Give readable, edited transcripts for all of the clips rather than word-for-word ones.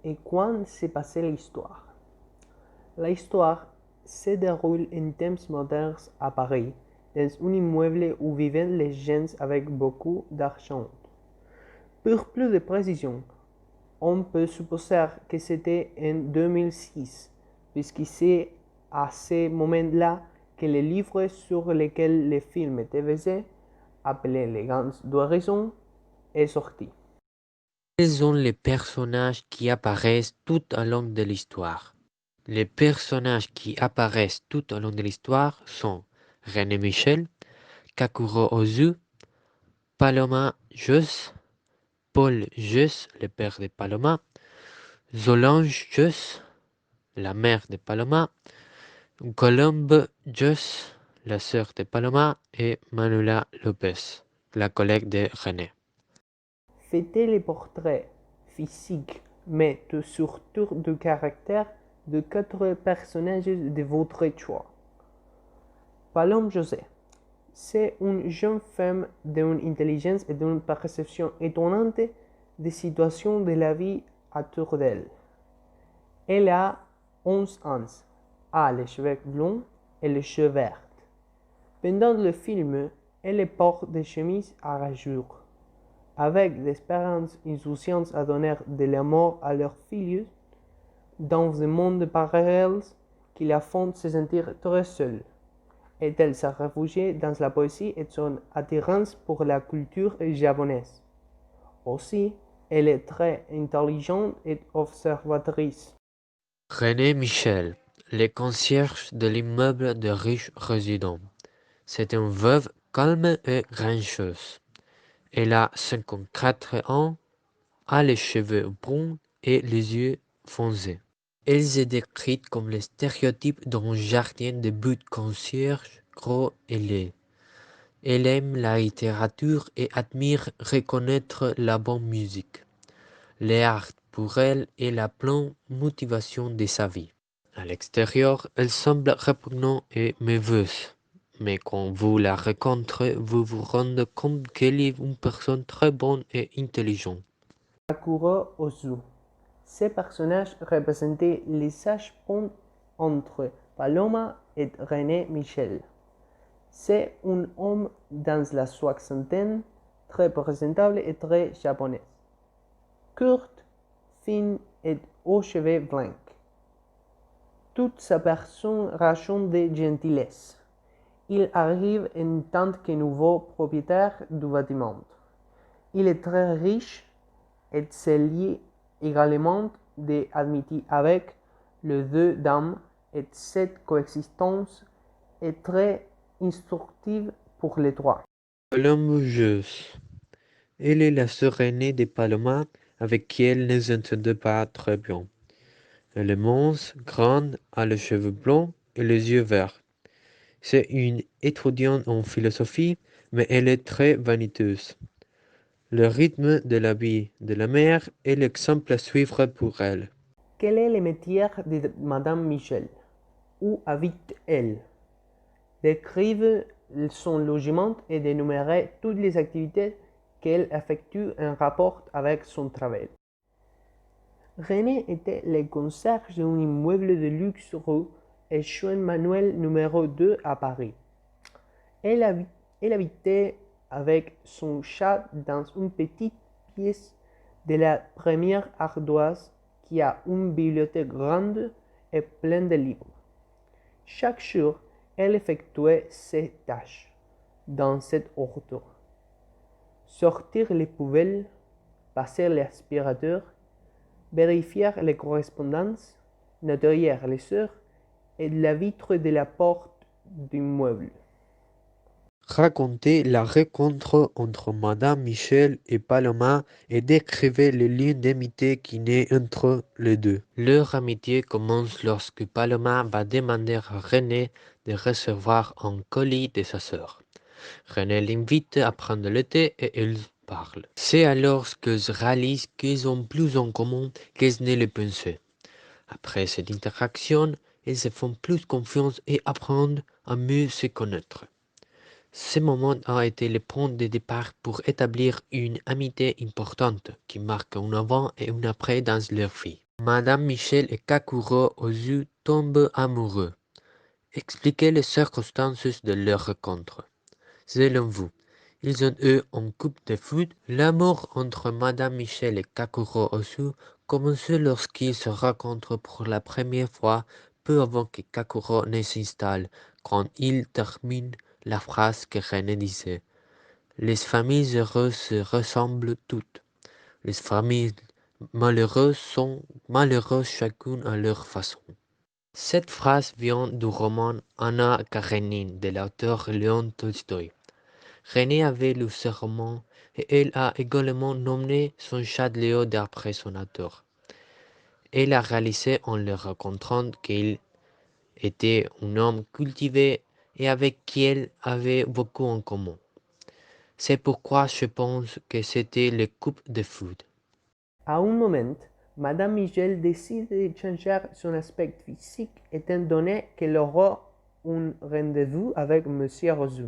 et quand s'est passée l'histoire? L'histoire se déroule en temps modernes à Paris, dans un immeuble où vivaient les gens avec beaucoup d'argent. Pour plus de précision, on peut supposer que c'était en 2006, puisque c'est à ce moment-là que le livre sur lequel le film était basé, appelé Les Grands d'Horizon, est sorti. Quels sont les personnages qui apparaissent tout au long de l'histoire? Les personnages qui apparaissent tout au long de l'histoire sont René Michel, Kakuro Ozu, Paloma Joss, Paul Joss, le père de Paloma, Solange Joss, la mère de Paloma, Colombe Joss, la sœur de Paloma, et Manuela Lopez, la collègue de René. Faites les portraits physiques, mais surtout du caractère de 4 personnages de votre choix. Palome José, c'est une jeune femme d'une intelligence et d'une perception étonnante des situations de la vie autour d'elle. Elle a 11 ans, a les cheveux blonds et les cheveux verts. Pendant le film, elle porte des chemises à rayures, avec d'espérances insouciantes à donner de l'amour à leurs filles, dans un monde parallèle qui la font se sentir très seule. Et elle se réfugie dans la poésie et son attirance pour la culture japonaise. Aussi, elle est très intelligente et observatrice. René Michel, le concierge de l'immeuble de riches résidents. C'est une veuve calme et grincheuse. Elle a 54 ans, a les cheveux bruns et les yeux foncés. Elle est décrite comme le stéréotype d'un jardin de but concierge gros et laid. Elle aime la littérature et admire reconnaître la bonne musique. L'art pour elle est la pleine motivation de sa vie. À l'extérieur, elle semble répugnante et mauvaise. Mais quand vous la rencontrez, vous vous rendez compte qu'elle est une personne très bonne et intelligente. Sakuro Ozu. Ces personnages représentaient les sages ponts entre Paloma et René Michel. C'est un homme dans la soixantaine, très présentable et très japonais. Court, fin et aux cheveux blancs. Toute sa personne raconte de gentillesse. Il arrive en tant que nouveau propriétaire du bâtiment. Il est très riche et se lie également d'amitié avec les deux dames et cette coexistence est très instructive pour les trois. Colombeuse. Elle est la sœur aînée de Paloma, avec qui elle ne s'entendait pas très bien. Elle est mince, grande, a les cheveux blonds et les yeux verts. C'est une étudiante en philosophie, mais elle est très vaniteuse. Le rythme de la vie de la mère est l'exemple à suivre pour elle. Quel est le métier de Madame Michel? Où habite-t-elle? Décrivez son logement et d'énumérer toutes les activités qu'elle effectue en rapport avec son travail. René était le concierge d'un immeuble de luxe rue Échouin-Manuel numéro 2 à Paris. Elle habitait avec son chat dans une petite pièce de la première ardoise qui a une bibliothèque grande et pleine de livres. Chaque jour, elle effectuait ses tâches dans cet ordre. Sortir les poubelles, passer l'aspirateur, vérifier les correspondances, nettoyer les heures et la vitre de la porte du meuble. Racontez la rencontre entre Madame Michel et Paloma et décrivez le lien d'amitié qui naît entre les deux. Leur amitié commence lorsque Paloma va demander à René de recevoir un colis de sa sœur. René l'invite à prendre le thé et ils parlent. C'est alors qu'ils réalisent qu'ils ont plus en commun qu'ils ne le pensaient. Après cette interaction, ils se font plus confiance et apprennent à mieux se connaître. Ce moment a été le point de départ pour établir une amitié importante qui marque un avant et un après dans leur vie. Madame Michel et Kakuro Ozu tombent amoureux. Expliquez les circonstances de leur rencontre. Selon vous, ils ont eu une coupe de foot. L'amour entre Madame Michel et Kakuro Ozu commence lorsqu'ils se rencontrent pour la première fois, peu avant que Kakuro ne s'installe, quand il termine la phrase que René disait. Les familles heureuses se ressemblent toutes. Les familles malheureuses sont malheureuses chacune à leur façon. Cette phrase vient du roman Anna Karénine de l'auteur Léon Tolstoï. René avait lu ce roman et elle a également nommé son chat Léo d'après son auteur. Elle a réalisé en le rencontrant qu'il était un homme cultivé et avec qui elle avait beaucoup en commun. C'est pourquoi je pense que c'était le couple de foot. À un moment, Madame Michel décide de changer son aspect physique étant donné qu'elle aura un rendez-vous avec Monsieur Ozu.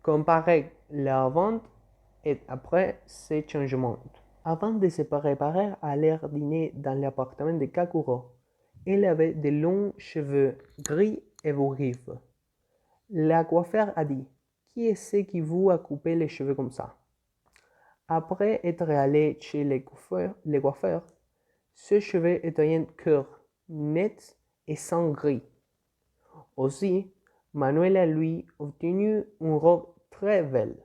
Comparez l'avant et après ce changement. Avant de se préparer à aller dîner dans l'appartement de Kakuro, elle avait de longs cheveux gris et vourifs. La coiffeur a dit: Qui est-ce qui vous a coupé les cheveux comme ça? Après être allé chez les coiffeurs, ses cheveux étaient courts, nets et sans gris. Aussi, Manuela lui obtenu une robe très belle.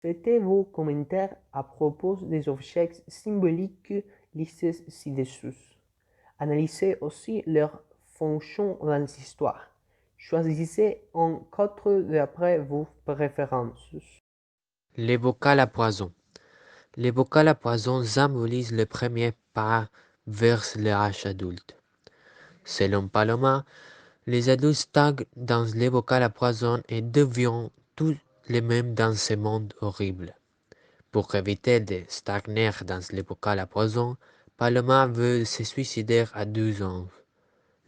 Faites vos commentaires à propos des objets symboliques listés ci-dessous. Analysez aussi leur fonction dans l'histoire. Choisissez un cadre d'après vos préférences. Les vocales à poison. Les vocales à poison symbolisent le premier pas vers l'âge adulte. Selon Paloma, les adultes stagnent dans les vocales à poison et deviennent tous les mêmes dans ce monde horrible. Pour éviter de stagner dans les vocales à poison, Paloma veut se suicider à 12 ans.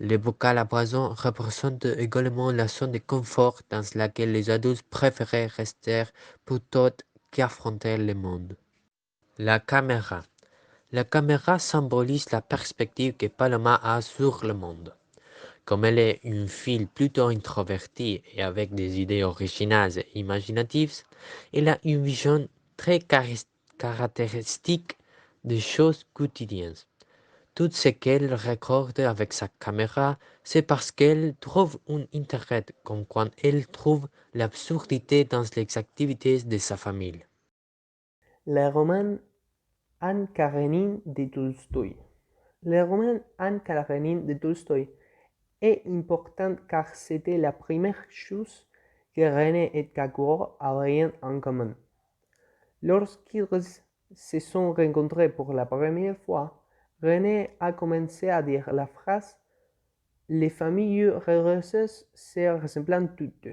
Les vocales à poison représentent également la zone de confort dans laquelle les adultes préféraient rester plutôt qu'affronter le monde. La caméra. La caméra symbolise la perspective que Paloma a sur le monde. Comme elle est une fille plutôt introvertie et avec des idées originales et imaginatives, elle a une vision très caractéristique des choses quotidiennes. Tout ce qu'elle recorde avec sa caméra, c'est parce qu'elle trouve un intérêt, comme quand elle trouve l'absurdité dans les activités de sa famille. Le roman Anne Karénine de Tolstoï. Le roman Anne Karénine de Tolstoï est important car c'était la première chose que René et Kakuro avaient en commun. Lorsqu'ils se sont rencontrés pour la première fois, René a commencé à dire la phrase Les familles heureuses se ressemblent toutes,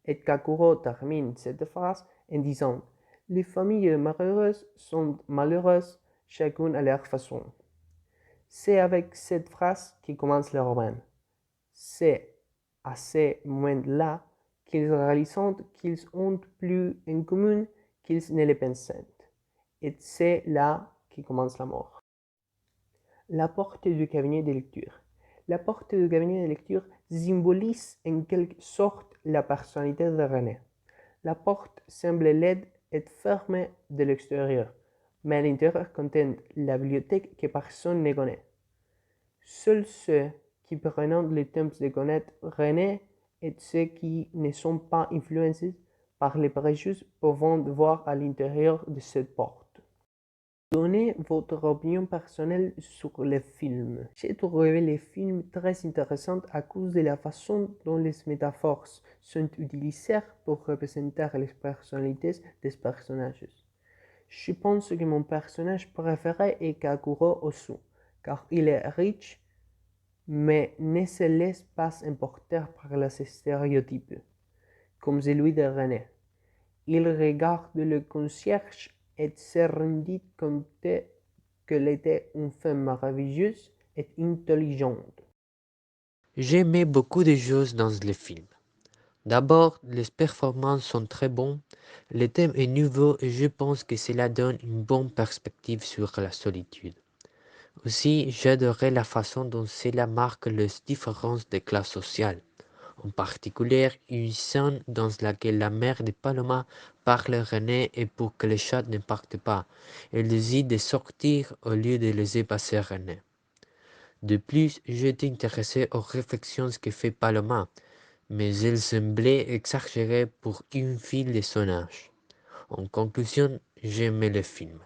et Kakuro termine cette phrase en disant Les familles malheureuses sont malheureuses, chacune à leur façon. C'est avec cette phrase qui commence le roman. C'est à ce moment-là qu'ils réalisent qu'ils ont plus en commun qu'ils ne le pensaient. Et c'est là que commence la mort. La porte du cabinet de lecture. La porte du cabinet de lecture symbolise en quelque sorte la personnalité de René. La porte semble laide et fermée de l'extérieur, mais à l'intérieur contient la bibliothèque que personne ne connaît. Seuls ceux qui prennent le temps de connaître René et ceux qui ne sont pas influencés par les préjugés peuvent voir à l'intérieur de cette porte. Donnez votre opinion personnelle sur le film. J'ai trouvé le film très intéressant à cause de la façon dont les métaphores sont utilisées pour représenter les personnalités des personnages. Je pense que mon personnage préféré est Kakuro Ozu, car il est riche, mais ne se laisse pas emporter par les stéréotypes, comme celui de René. Il regarde le concierge et se rendit compte qu'elle était une femme meraviglieuse et intelligente. J'aimais beaucoup de choses dans le film. D'abord, les performances sont très bonnes, le thème est nouveau et je pense que cela donne une bonne perspective sur la solitude. Aussi, j'adorais la façon dont cela marque les différences de classe sociale. En particulier, une scène dans laquelle la mère de Paloma parle à René et pour que le chat ne parte pas, elle décide de sortir au lieu de laisser passer René. De plus, j'étais intéressé aux réflexions que fait Paloma, mais elles semblaient exagérées pour une fille de son âge. En conclusion, j'aimais le film.